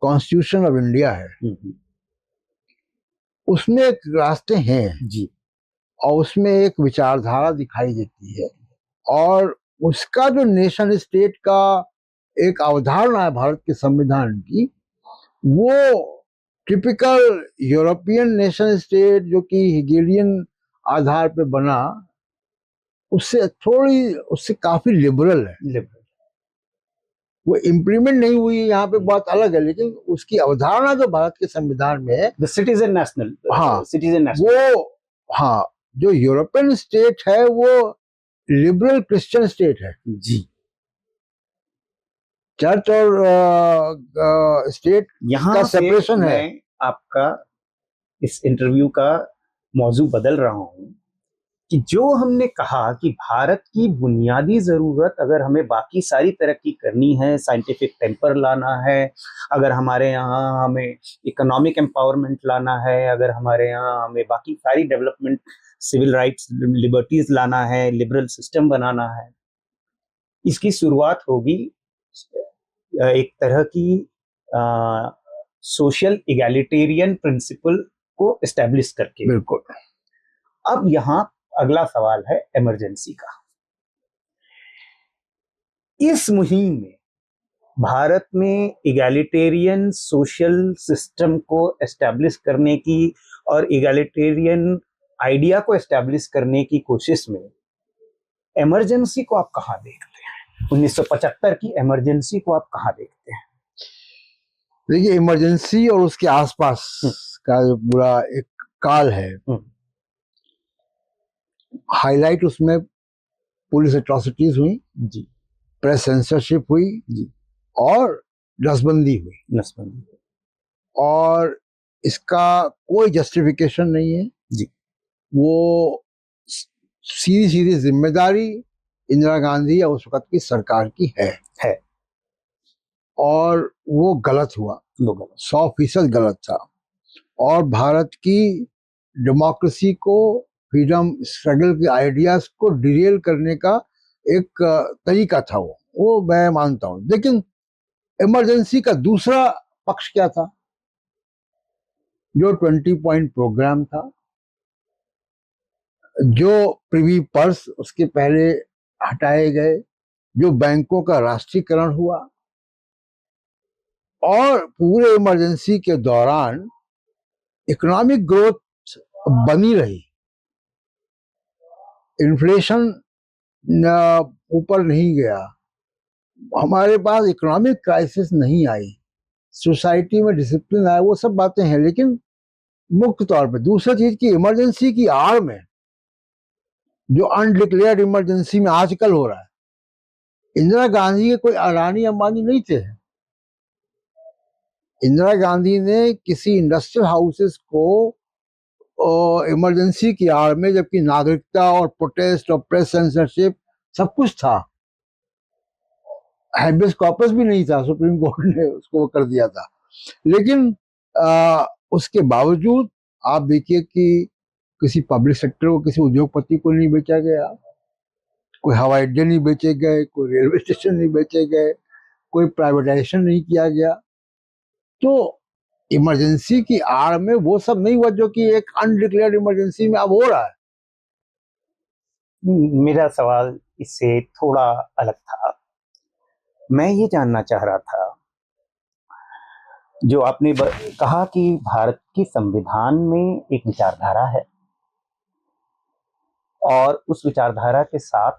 कॉन्स्टिट्यूशन ऑफ इंडिया है उसमें एक रास्ते हैं जी, और उसमें एक विचारधारा दिखाई देती है, और उसका जो नेशन स्टेट का एक अवधारणा है भारत के संविधान की, वो टिपिकल यूरोपियन नेशन स्टेट जो कि हेगेलियन आधार पे बना, उससे काफी लिबरल है। वो इम्प्लीमेंट नहीं हुई यहाँ पे बात अलग है, लेकिन उसकी अवधारणा जो भारत के संविधान में है, द सिटीजन नेशनल, हाँ सिटीजन नेशनल, वो हाँ जो यूरोपियन स्टेट है वो लिबरल क्रिश्चियन स्टेट है जी। चर्च और स्टेट का सेपरेशन है। मैं आपका इस इंटरव्यू का मौजू बदल रहा हूं कि जो हमने कहा कि भारत की बुनियादी जरूरत, अगर हमें बाकी सारी तरक्की करनी है, साइंटिफिक टेम्पर लाना है, अगर हमारे यहाँ हमें इकोनॉमिक एम्पावरमेंट लाना है, अगर हमारे यहाँ हमें बाकी सारी डेवलपमेंट, सिविल राइट्स, लिबर्टीज लाना है, लिबरल सिस्टम बनाना है, इसकी शुरुआत होगी एक तरह की सोशल इगैलिटेरियन प्रिंसिपल को एस्टेब्लिश करके। बिल्कुल। अब यहाँ अगला सवाल है इमरजेंसी का। इस मुहिम में भारत में इगैलिटेरियन सोशल सिस्टम को एस्टेब्लिश करने की और इगैलिटेरियन आइडिया को एस्टेब्लिश करने की कोशिश में इमरजेंसी को आप कहाँ देखते हैं? 1975 की इमरजेंसी को आप कहाँ देखते हैं? देखिए, इमरजेंसी और उसके आसपास का जो पूरा एक काल है, हाईलाइट उसमें पुलिस एट्रॉसिटीज हुई जी, प्रेस सेंसरशिप हुई जी, और नसबंदी हुई, और इसका कोई जस्टिफिकेशन नहीं है जी। वो सीधी सीधी जिम्मेदारी इंदिरा गांधी या उस वक्त की सरकार की है। और वो गलत हुआ, 100% गलत था। और भारत की डेमोक्रेसी को, फ्रीडम स्ट्रगल के आइडियाज को डिरेल करने का एक तरीका था वो मैं मानता हूं। लेकिन इमरजेंसी का दूसरा पक्ष क्या था? जो 20 पॉइंट प्रोग्राम था, जो प्रिवी पर्स उसके पहले हटाए गए, जो बैंकों का राष्ट्रीयकरण हुआ, और पूरे इमरजेंसी के दौरान इकोनॉमिक ग्रोथ बनी रही, इन्फ्लेशन ऊपर नहीं गया, हमारे पास इकोनॉमिक क्राइसिस नहीं आई, सोसाइटी में डिसिप्लिन आया, वो सब बातें हैं। लेकिन मुख्य तौर पे दूसरी चीज की इमरजेंसी की आड़ में जो अनडिक्लेयर्ड इमरजेंसी में आजकल हो रहा है, इंदिरा गांधी के कोई अडानी अंबानी नहीं थे। इंदिरा गांधी ने किसी इंडस्ट्रियल हाउसेस को इमरजेंसी की आड़ में, जबकि नागरिकता और प्रोटेस्ट और प्रेस सेंसरशिप सब कुछ था, हैबियस कॉर्पस भी नहीं था, सुप्रीम कोर्ट ने उसको कर दिया था, लेकिन उसके बावजूद आप देखिए कि किसी पब्लिक सेक्टर को, किसी उद्योगपति को नहीं बेचा गया, कोई हवाई अड्डे नहीं बेचे गए, कोई रेलवे स्टेशन नहीं बेचे गए, कोई प्राइवेटाइजेशन नहीं किया गया। तो इमरजेंसी की आड़ में वो सब नहीं हुआ जो कि एक अनडिक्लेयर्ड इमरजेंसी में अब हो रहा है। मेरा सवाल इससे थोड़ा अलग था। मैं ये जानना चाह रहा था, जो आपने कहा कि भारत के संविधान में एक विचारधारा है और उस विचारधारा के साथ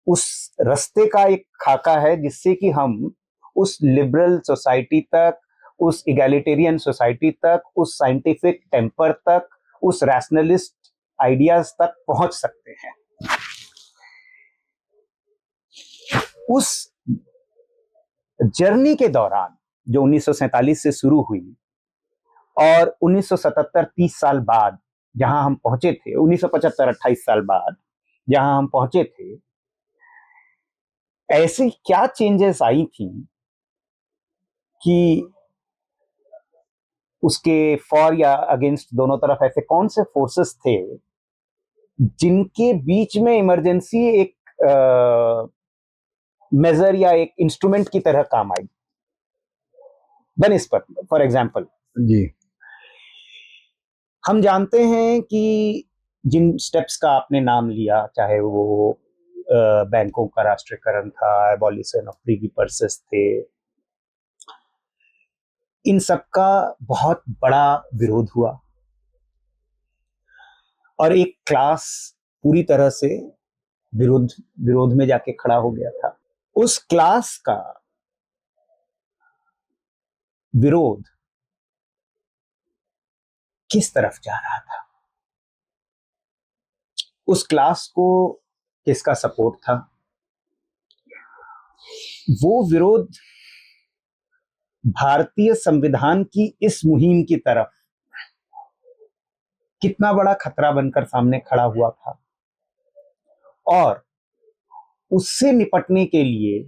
उस रास्ते का एक खाका है जिससे कि हम उस लिबरल सोसाइटी तक, उस इगैलिटेरियन सोसाइटी तक, उस साइंटिफिक टेम्पर तक, उस रैशनलिस्ट आइडियाज तक पहुंच सकते हैं। उस जर्नी के दौरान जो 1947 से शुरू हुई और 1977 30 साल बाद जहां हम पहुंचे थे, 1975 28 साल बाद जहां हम पहुंचे थे, ऐसी क्या चेंजेस आई थी कि उसके फॉर या अगेंस्ट दोनों तरफ ऐसे कौन से फोर्सेस थे जिनके बीच में इमरजेंसी एक मेजर या एक इंस्ट्रूमेंट की तरह काम आई? बनिस्पत, फॉर एग्जाम्पल जी, हम जानते हैं कि जिन स्टेप्स का आपने नाम लिया, चाहे वो बैंकों का राष्ट्रीयकरण था, एबॉलिशन ऑफ प्रीवी पर्सेस थे, इन सब का बहुत बड़ा विरोध हुआ और एक क्लास पूरी तरह से विरोध में जाके खड़ा हो गया था। उस क्लास का विरोध किस तरफ जा रहा था, उस क्लास को किसका सपोर्ट था, वो विरोध भारतीय संविधान की इस मुहिम की तरफ कितना बड़ा खतरा बनकर सामने खड़ा हुआ था, और उससे निपटने के लिए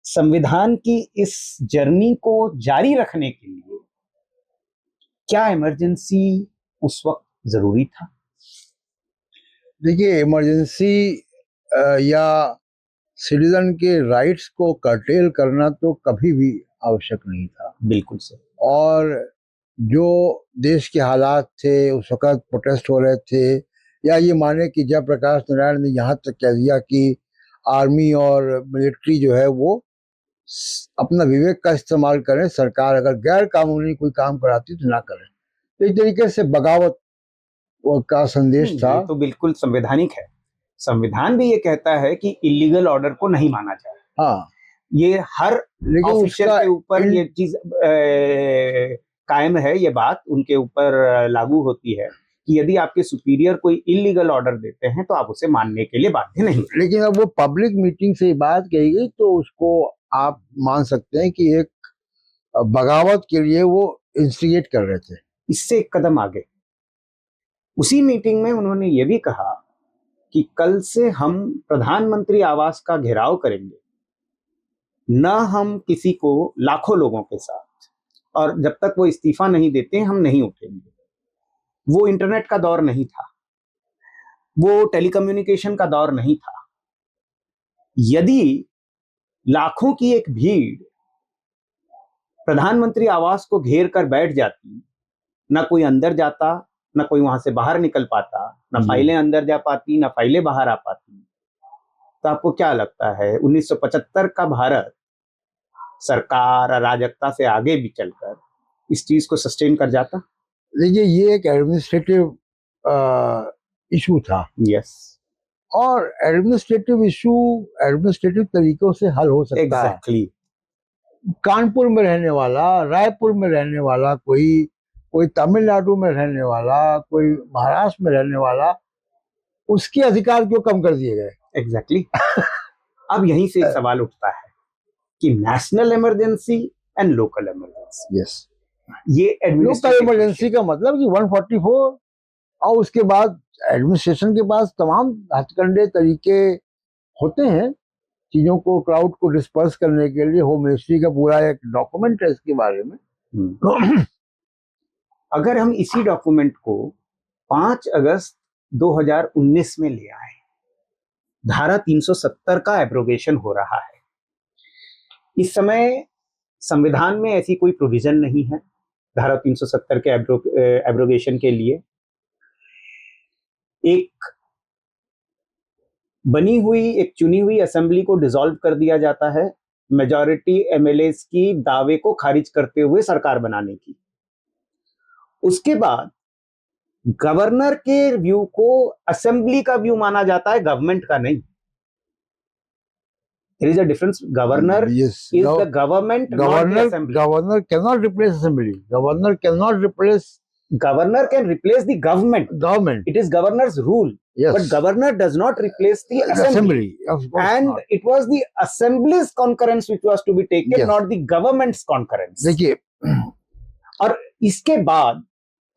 संविधान की इस जर्नी को जारी रखने के लिए क्या इमरजेंसी उस वक्त जरूरी था? देखिए, इमरजेंसी या सिटीजन के राइट्स को कर्टेल करना तो कभी भी आवश्यक नहीं था। बिल्कुल सही। और जो देश के हालात थे, उस वक्त प्रोटेस्ट हो रहे थे, या ये माने कि जयप्रकाश नारायण ने यहाँ तक कह दिया कि आर्मी और मिलिट्री जो है वो अपना विवेक का इस्तेमाल करें, सरकार अगर गैर कानूनी कोई काम कराती तो ना करें। तो एक तरीके से बगावत का संदेश था। ये तो बिल्कुल संवैधानिक है। संविधान भी ये कहता है कि इलीगल ऑर्डर को नहीं माना जाए। हाँ, ये हर ऑफिसर के ऊपर ये चीज कायम है, ये बात उनके ऊपर लागू होती है कि यदि आपके सुपीरियर कोई इलीगल ऑर्डर देते हैं तो आप उसे मानने के लिए बाध्य नहीं। लेकिन अब वो पब्लिक मीटिंग से बात कही गई तो उसको आप मान सकते हैं कि एक बगावत के लिए वो इंस्टिगेट कर रहे थे। इससे एक कदम आगे, उसी मीटिंग में उन्होंने ये भी कहा कि कल से हम प्रधानमंत्री आवास का घेराव करेंगे, न हम किसी को, लाखों लोगों के साथ, और जब तक वो इस्तीफा नहीं देते हम नहीं उठेंगे। वो इंटरनेट का दौर नहीं था, वो टेलीकम्युनिकेशन का दौर नहीं था। यदि लाखों की एक भीड़ प्रधानमंत्री आवास को घेर कर बैठ जाती, ना कोई अंदर जाता, ना कोई वहां से बाहर निकल पाता, ना फाइलें अंदर जा पाती, ना फाइलें बाहर आ पाती, तो आपको क्या लगता है 1975 का भारत सरकार अराजकता से आगे भी चलकर इस चीज को सस्टेन कर जाता? देखिए, ये एक एडमिनिस्ट्रेटिव इशू था। यस। और एडमिनिस्ट्रेटिव इशू एडमिनिस्ट्रेटिव तरीकों से हल हो सकता है। एग्जैक्टली। कानपुर में रहने वाला, रायपुर में रहने वाला, कोई तमिलनाडु में रहने वाला, कोई महाराष्ट्र में रहने वाला, उसके अधिकार क्यों कम कर दिए गए? एग्जैक्टली। अब यहीं से एक सवाल उठता है कि national emergency and local emergency. Yes. ये लोकल इमरजेंसी का मतलब कि 144, और उसके बाद एडमिनिस्ट्रेशन के पास तमाम हथकंडे तरीके होते हैं चीजों को, क्राउड को डिस्पर्स करने के लिए। होम मिनिस्ट्री का पूरा एक डॉक्यूमेंट है इसके बारे में। अगर हम इसी डॉक्यूमेंट को 5 अगस्त 2019 में ले आए, धारा 370 का एब्रोगेशन हो रहा है। इस समय संविधान में ऐसी कोई प्रोविजन नहीं है धारा 370 के एब्रोगेशन के लिए। एक बनी हुई, एक चुनी हुई असेंबली को डिसॉल्व कर दिया जाता है, मेजॉरिटी एमएलएस की दावे को खारिज करते हुए सरकार बनाने की। उसके बाद गवर्नर के व्यू को असेंबली का व्यू माना जाता है, गवर्नमेंट का नहीं। There is a difference. Governor is the government, not the assembly. Governor cannot replace assembly. Governor cannot replace. Governor can replace the government. Government. It is governor's rule. Yes. But governor does not replace the assembly. Of course and not. It was the assembly's concurrence which was to be taken, yes, not the government's concurrence. देखिए, और इसके बाद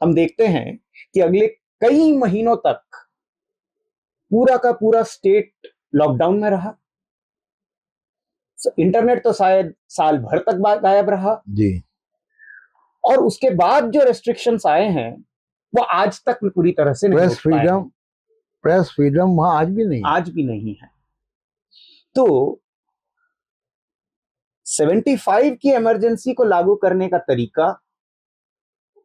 हम देखते हैं कि अगले कई महीनों तक पूरा का पूरा स्टेट लॉकडाउन में रहा। इंटरनेट तो शायद साल भर तक गायब रहा जी। और उसके बाद जो रेस्ट्रिक्शंस आए हैं वो आज तक पूरी तरह से नहीं। प्रेस फ्रीडम वहां आज भी नहीं है। तो 75 की इमरजेंसी को लागू करने का तरीका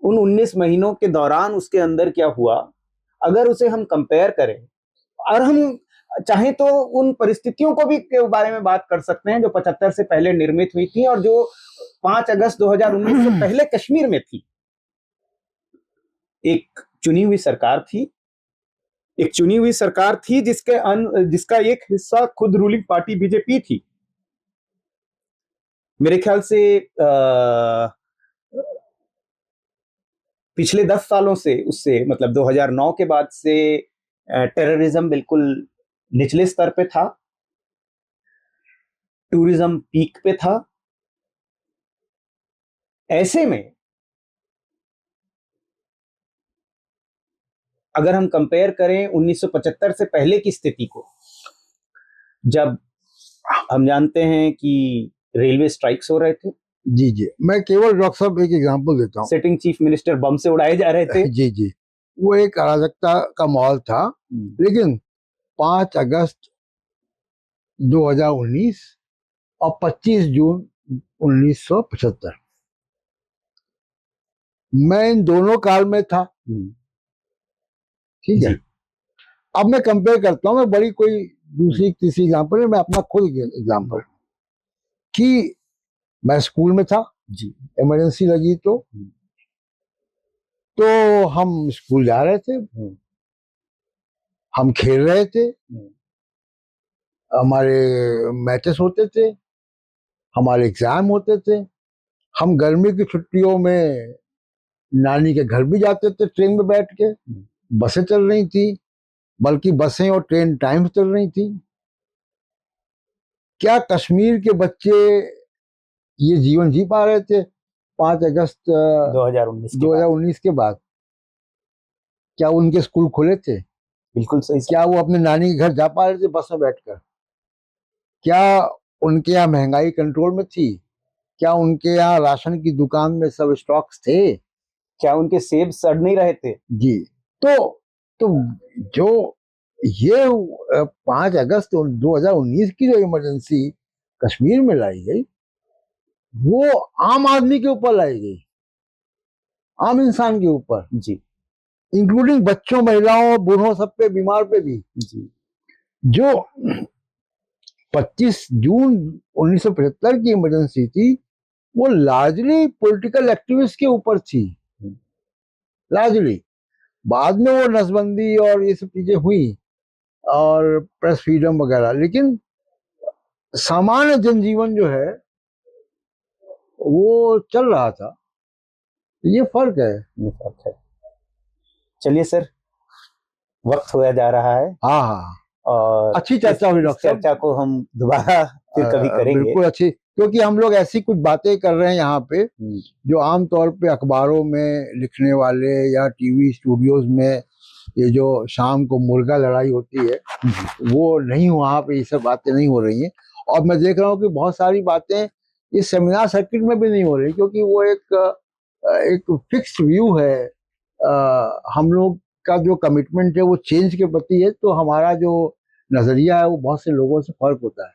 उन 19 महीनों के दौरान उसके अंदर क्या हुआ, अगर उसे हम कंपेयर करें, और हम चाहे तो उन परिस्थितियों को भी के बारे में बात कर सकते हैं जो 75 से पहले निर्मित हुई थी और जो 5 अगस्त 2019 से पहले कश्मीर में थी। एक चुनी हुई सरकार थी जिसका एक हिस्सा खुद रूलिंग पार्टी बीजेपी थी। मेरे ख्याल से पिछले 10 सालों से, उससे मतलब 2009 के बाद से टेररिज्म बिल्कुल निचले स्तर पे था, टूरिज्म पीक पे था। ऐसे में अगर हम कंपेयर करें 1975 से पहले की स्थिति को, जब हम जानते हैं कि रेलवे स्ट्राइक्स हो रहे थे, जी जी, मैं केवल डॉक्टर साहब एक एग्जांपल देता हूँ। सिटिंग चीफ मिनिस्टर बम से उड़ाए जा रहे थे। जी जी, वो एक अराजकता का माहौल था। लेकिन 5 अगस्त 2019 और 25 जून 1975, मैं इन दोनों काल में था। ठीक है, अब मैं कंपेयर करता हूँ, मैं बड़ी कोई दूसरी तीसरी एग्जांपल है, मैं अपना खुद एग्जांपल कि मैं स्कूल में था जी, इमरजेंसी लगी तो हम स्कूल जा रहे थे, हम खेल रहे थे, हमारे मैचेस होते थे, हमारे एग्जाम होते थे, हम गर्मी की छुट्टियों में नानी के घर भी जाते थे ट्रेन में बैठ के। बसें चल रही थी, बल्कि बसें और ट्रेन टाइम से चल रही थी। क्या कश्मीर के बच्चे ये जीवन जी पा रहे थे 5 अगस्त 2019 के बाद? क्या उनके स्कूल खुले थे? बिल्कुल सही। क्या वो अपने नानी के घर जा पा रहे थे बस में बैठकर? क्या उनके यहाँ महंगाई कंट्रोल में थी? क्या उनके यहाँ राशन की दुकान में सब स्टॉक्स थे? क्या उनके सेब सड़ नहीं रहे थे? जी, तो जो ये 5 अगस्त 2019 की जो इमरजेंसी कश्मीर में लाई गई, वो आम आदमी के ऊपर लाई गई, आम इंसान के ऊपर जी, इंक्लूडिंग बच्चों, महिलाओं, बूढ़ों, सब पे, बीमार पे भी जी। जो 25 जून 1975 की इमरजेंसी थी, वो लार्जली पॉलिटिकल एक्टिविस्ट के ऊपर थी, लार्जली। बाद में वो नसबंदी और ये सब चीजें हुई और प्रेस फ्रीडम वगैरह, लेकिन सामान्य जनजीवन जो है वो चल रहा था। ये फर्क है, ये फर्क है। चलिए सर, वक्त होया जा रहा है। हाँ हाँ, और अच्छी चर्चा हुई डॉक्टर साहब। चर्चा को हम दोबारा फिर कभी करेंगे। बिल्कुल अच्छी, क्योंकि हम लोग ऐसी कुछ बातें कर रहे हैं यहाँ पे जो आमतौर पे अखबारों में लिखने वाले या टीवी स्टूडियोज में ये जो शाम को मुर्गा लड़ाई होती है वो नहीं, वहाँ पे ये सब बातें नहीं हो रही हैं। और मैं देख रहा हूँ कि बहुत सारी बातें इस सेमिनार सर्किट में भी नहीं हो रही, क्योंकि वो एक फिक्स्ड व्यू है। हम लोग का जो कमिटमेंट है वो चेंज के प्रति है, तो हमारा जो नजरिया है वो बहुत से लोगों से फर्क होता है।